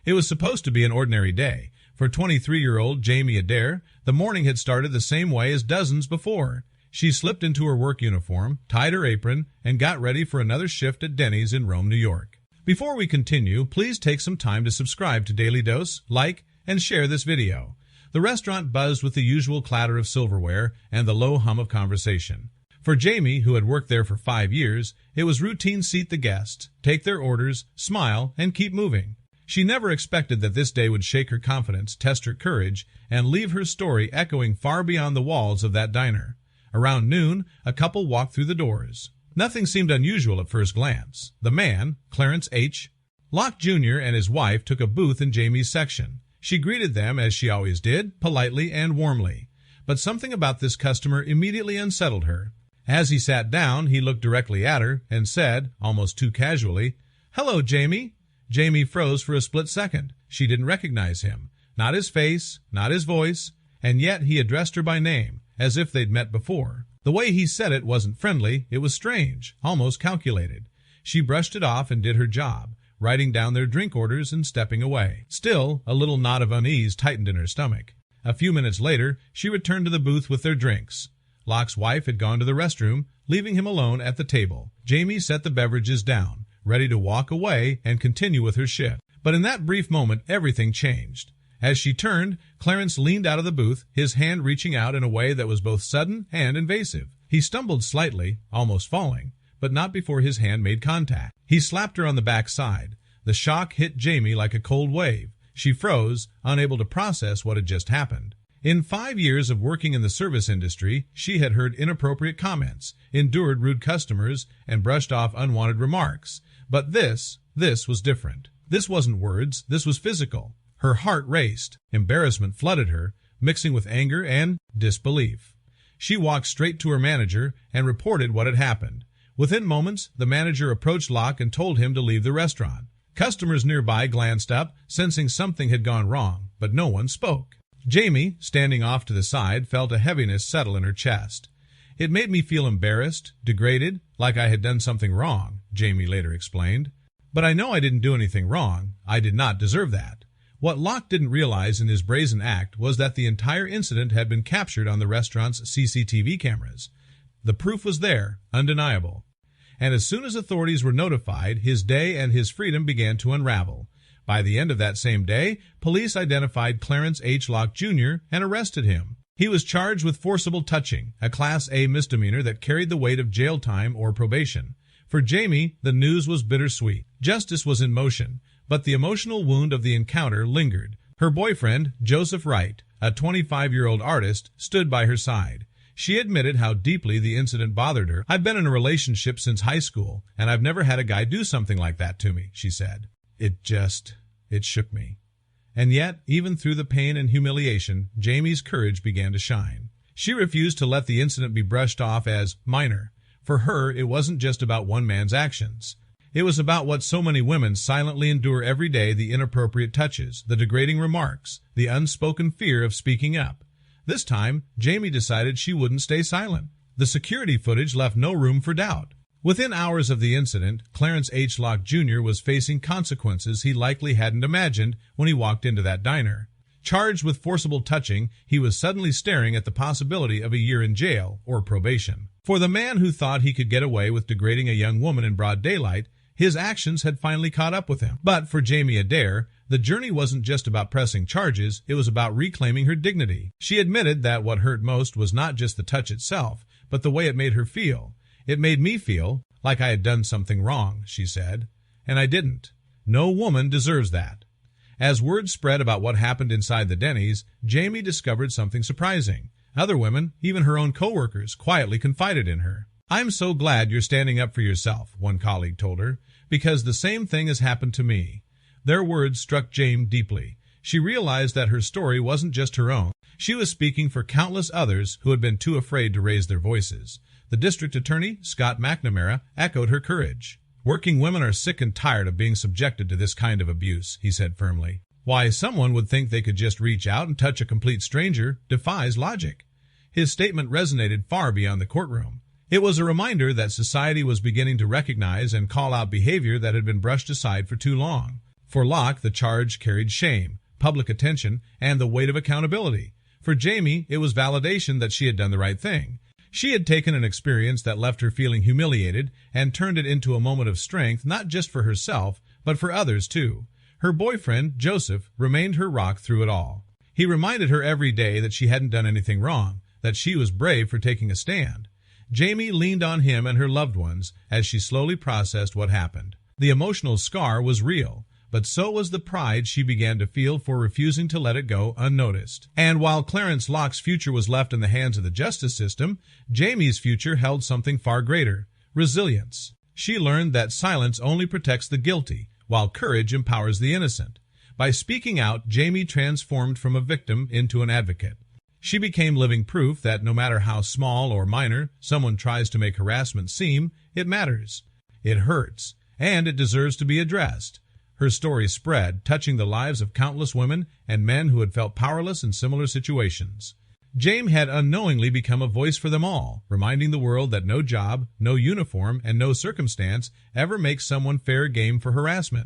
It was supposed to be an ordinary day. For 23-year-old Jamie Adair, the morning had started the same way as dozens before. She slipped into her work uniform, tied her apron, and got ready for another shift at Denny's in Rome, New York. Before we continue, please take some time to subscribe to Dailydose, like, and share this video. The restaurant buzzed with the usual clatter of silverware and the low hum of conversation. For Jamie, who had worked there for 5 years, it was routine: seat the guests, take their orders, smile, and keep moving. She never expected that this day would shake her confidence, test her courage, and leave her story echoing far beyond the walls of that diner. Around noon, a couple walked through the doors. Nothing seemed unusual at first glance. The man, Clarence H. Locke Jr. and his wife took a booth in Jamie's section. She greeted them, as she always did, politely and warmly. But something about this customer immediately unsettled her. As he sat down, he looked directly at her and said, almost too casually, "Hello, Jamie." Jamie froze for a split second. She didn't recognize him. Not his face, not his voice, and yet he addressed her by name, as if they'd met before. The way he said it wasn't friendly, it was strange, almost calculated. She brushed it off and did her job, writing down their drink orders and stepping away. Still, a little knot of unease tightened in her stomach. A few minutes later, she returned to the booth with their drinks. Locke's wife had gone to the restroom, leaving him alone at the table. Jamie set the beverages down, ready to walk away and continue with her shift. But in that brief moment, everything changed. As she turned, Clarence leaned out of the booth, his hand reaching out in a way that was both sudden and invasive. He stumbled slightly, almost falling, but not before his hand made contact. He slapped her on the back side. The shock hit Jamie like a cold wave. She froze, unable to process what had just happened. In 5 years of working in the service industry, she had heard inappropriate comments, endured rude customers, and brushed off unwanted remarks. But this was different. This wasn't words, this was physical. Her heart raced. Embarrassment flooded her, mixing with anger and disbelief. She walked straight to her manager and reported what had happened. Within moments, the manager approached Locke and told him to leave the restaurant. Customers nearby glanced up, sensing something had gone wrong, but no one spoke. Jamie, standing off to the side, felt a heaviness settle in her chest. "It made me feel embarrassed, degraded, like I had done something wrong," Jamie later explained. "But I know I didn't do anything wrong. I did not deserve that." What Locke didn't realize in his brazen act was that the entire incident had been captured on the restaurant's CCTV cameras. The proof was there, undeniable. And as soon as authorities were notified, his day and his freedom began to unravel. By the end of that same day, police identified Clarence H. Locke Jr. and arrested him. He was charged with forcible touching, a Class A misdemeanor that carried the weight of jail time or probation. For Jamie, the news was bittersweet. Justice was in motion, but the emotional wound of the encounter lingered. Her boyfriend, Joseph Wright, a 25-year-old artist, stood by her side. She admitted how deeply the incident bothered her. "I've been in a relationship since high school, and I've never had a guy do something like that to me," she said. It shook me. And yet, even through the pain and humiliation, Jamie's courage began to shine. She refused to let the incident be brushed off as minor. For her, it wasn't just about one man's actions. It was about what so many women silently endure every day: the inappropriate touches, the degrading remarks, the unspoken fear of speaking up. This time, Jamie decided she wouldn't stay silent. The security footage left no room for doubt. Within hours of the incident, Clarence H. Locke Jr. was facing consequences he likely hadn't imagined when he walked into that diner. Charged with forcible touching, he was suddenly staring at the possibility of a year in jail or probation. For the man who thought he could get away with degrading a young woman in broad daylight, his actions had finally caught up with him. But for Jamie Adair, the journey wasn't just about pressing charges, it was about reclaiming her dignity. She admitted that what hurt most was not just the touch itself, but the way it made her feel. "It made me feel like I had done something wrong," she said. "And I didn't. No woman deserves that." As word spread about what happened inside the Denny's, Jamie discovered something surprising. Other women, even her own coworkers, quietly confided in her. "I'm so glad you're standing up for yourself," one colleague told her, "because the same thing has happened to me." Their words struck Jane deeply. She realized that her story wasn't just her own. She was speaking for countless others who had been too afraid to raise their voices. The district attorney, Scott McNamara, echoed her courage. "Working women are sick and tired of being subjected to this kind of abuse," he said firmly. "Why someone would think they could just reach out and touch a complete stranger defies logic." His statement resonated far beyond the courtroom. It was a reminder that society was beginning to recognize and call out behavior that had been brushed aside for too long. For Locke, the charge carried shame, public attention, and the weight of accountability. For Jamie, it was validation that she had done the right thing. She had taken an experience that left her feeling humiliated and turned it into a moment of strength, not just for herself, but for others too. Her boyfriend, Joseph, remained her rock through it all. He reminded her every day that she hadn't done anything wrong, that she was brave for taking a stand. Jamie leaned on him and her loved ones as she slowly processed what happened. The emotional scar was real, but so was the pride she began to feel for refusing to let it go unnoticed. And while Clarence Locke's future was left in the hands of the justice system, Jamie's future held something far greater: resilience. She learned that silence only protects the guilty, while courage empowers the innocent. By speaking out, Jamie transformed from a victim into an advocate. She became living proof that no matter how small or minor someone tries to make harassment seem, it matters. It hurts, and it deserves to be addressed. Her story spread, touching the lives of countless women and men who had felt powerless in similar situations. Jamie had unknowingly become a voice for them all, reminding the world that no job, no uniform, and no circumstance ever makes someone fair game for harassment.